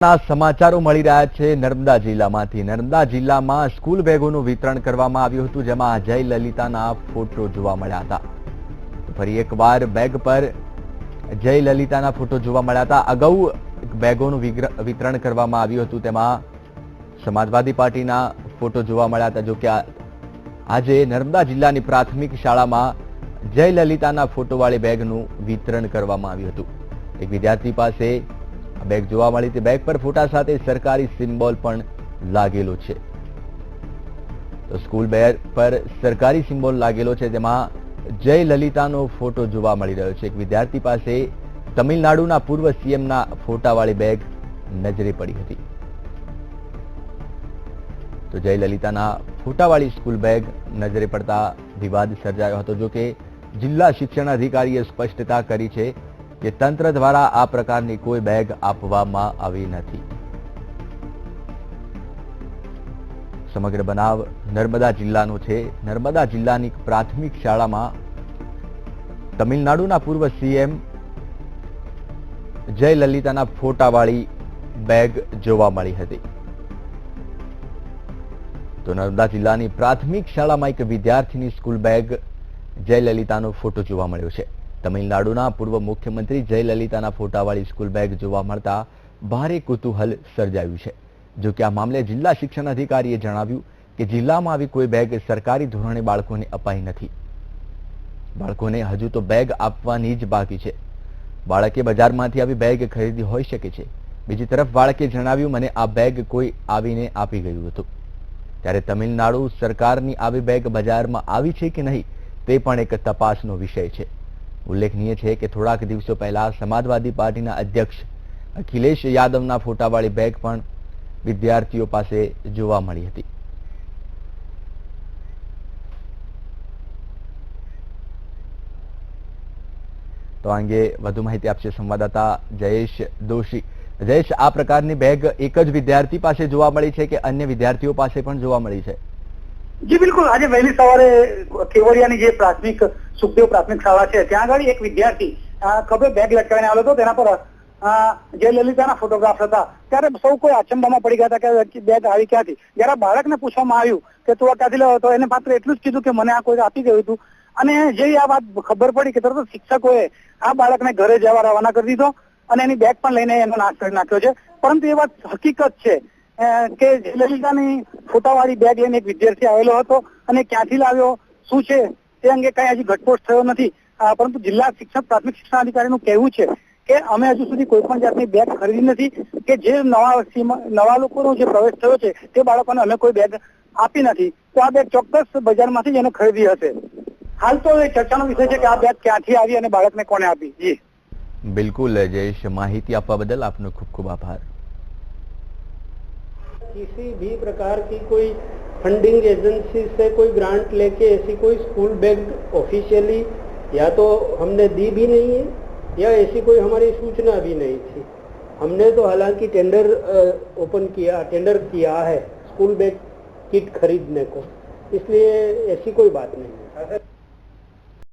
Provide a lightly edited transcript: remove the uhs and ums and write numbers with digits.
સમાચારો મળી રહ્યા છે નર્મદા જિલ્લામાંથી। નર્મદા જિલ્લામાં સ્કૂલ બેગોનું વિતરણ કરવામાં આવ્યું હતું, જેમાં જય લલિતાના ફોટો જોવા મળ્યા હતા। તો ફરી એકવાર બેગ પર જય લલિતાના ફોટો જોવા મળ્યા હતા। અગાઉ બેગોનું વિતરણ કરવામાં આવ્યું હતું, તેમાં સમાજવાદી પાર્ટીના ફોટો જોવા મળ્યા હતા। જો કે આજે નર્મદા જિલ્લાની પ્રાથમિક શાળામાં જય લલિતાના ફોટોવાળી બેગનું વિતરણ કરવામાં આવ્યું હતું। એક વિદ્યાર્થી પાસે બેગ જોવા મળી તે બેગ પર ફોટા સાથે સરકારી સિમ્બોલ પણ લાગેલો છે। તો સ્કૂલ બેગ પર સરકારી સિમ્બોલ લાગેલો છે, જેમાં જય લલિતાનો ફોટો જોવા મળી રહ્યો છે। એક વિદ્યાર્થી પાસે તમિલનાડુના પૂર્વ સીએમના ફોટાવાળી બેગ નજરે પડી હતી। તો જય લલિતાના ફોટાવાળી સ્કૂલ બેગ નજરે પડતા વિવાદ સર્જાયો હતો। જો કે જિલ્લા શિક્ષણાધિકારીએ સ્પષ્ટતા કરી છે કે તંત્ર દ્વારા આ પ્રકારની કોઈ બેગ આપવામાં આવી નથી। સમગ્ર બનાવ નર્મદા જિલ્લાનો છે। નર્મદા જિલ્લાની પ્રાથમિક શાળામાં તમિલનાડુના પૂર્વ સીએમ જય લલિતાના ફોટાવાળી બેગ જોવા મળી હતી। તો નર્મદા જિલ્લાની પ્રાથમિક શાળામાં એક વિદ્યાર્થીની સ્કૂલ બેગ જય લલિતાનો ફોટો જોવા મળ્યો છે। તમિલનાડુના પૂર્વ મુખ્યમંત્રી જય લલિતાના ફોટાવાળી સ્કૂલ બેગ જોવા મળતા ભારે કુતૂહલ સર્જાયું છે। જો કે આ મામલે જિલ્લા શિક્ષણાધિકારીએ જણાવ્યું કે જિલ્લામાં આવી કોઈ બેગ સરકારી ધોરણે બાળકોને અપાઈ નથી। બાળકોને હજુ તો બેગ આપવાની જ બાકી છે। બાળકે બજારમાંથી આવી બેગ ખરીદી હોઈ શકે છે। બીજી તરફ બાળકે જણાવ્યું, મને આ બેગ કોઈ આવીને આપી ગયું હતું। ત્યારે તમિલનાડુ સરકારની આવી બેગ બજારમાં આવી છે કે નહીં તે પણ એક તપાસનો વિષય છે। ઉલ્લેખનીય છે કે થોડાક દિવસો પહેલા સમાજવાદી પાર્ટીના અધ્યક્ષ અખિલેશ યાદવના ફોટાવાળી બેગ પણ વિદ્યાર્થીઓ પાસે જોવા મળી હતી। તો આ અંગે વધુ માહિતી આપશે સંવાદદાતા જયેશ દોશી। જયેશ, આ પ્રકારની બેગ એક જ વિદ્યાર્થી પાસે જોવા મળી છે કે અન્ય વિદ્યાર્થીઓ પાસે પણ જોવા મળી છે? जी बिल्कुल, आज वहेली सवारे केवड़ियानी जे प्राथमिक सुखदेव प्राथमिक शाळा छे त्यां आगळ एक विद्यार्थी खभे बेग लटकावीने आव्यो हतो। तेना पर जय ललिताना फोटोग्राफ हता। त्यारे सौ कोई अचंबामां पड़ी गया हता के बेग आवी क्यांथी। ज्यारे बाळकने पूछवामां आव्युं के तू आ क्यांथी लाव्यो तो एने मात्र एटલું જ કીધું કે મને આ કોઈ આપી ગયું હતું। અને જે આ વાત ખબર પડી કે તરત શિક્ષકોએ આ બાળકને ઘરે જવા રવાના કરી દીધો અને એની બેગ પણ લઈને એનો નાશ કરી નાખ્યો છે। પરંતુ એ વાત હકીકત છે કે લલિતાની ફોટાવાળી બેગ લઈને એક વિદ્યાર્થી આવેલો હતો અને ક્યાંથી લાવ્યો, શું છે તે અંગે કઈ હજી ઘટસ્ફોટ થયો નથી। પરંતુ જિલ્લા શિક્ષક પ્રાથમિક શિક્ષણાધિકારીનું કહેવું છે કે અમે હજુ સુધી કોઈ પણ જાતની બેગ ખરીદી નથી કે જે નવા લોકોનો જે પ્રવેશ થયો છે તે બાળકોને અમે કોઈ બેગ આપી નથી। તો આ બેગ ચોક્કસ બજારમાંથી જ એને ખરીદી હશે। હાલ તો એ ચર્ચાનો વિષય છે કે આ બેગ ક્યાંથી આવી અને બાળકને કોને આપી। જી બિલકુલ જયેશ, માહિતી આપવા બદલ આપનો ખૂબ ખૂબ આભાર। किसी भी प्रकार की कोई फंडिंग एजेंसी से कोई ग्रांट लेके ऐसी कोई स्कूल बैग ऑफिशियली या तो हमने दी भी नहीं है या ऐसी कोई हमारी सूचना भी नहीं थी। हमने तो हालांकि टेंडर किया है स्कूल बैग किट खरीदने को, इसलिए ऐसी कोई बात नहीं है।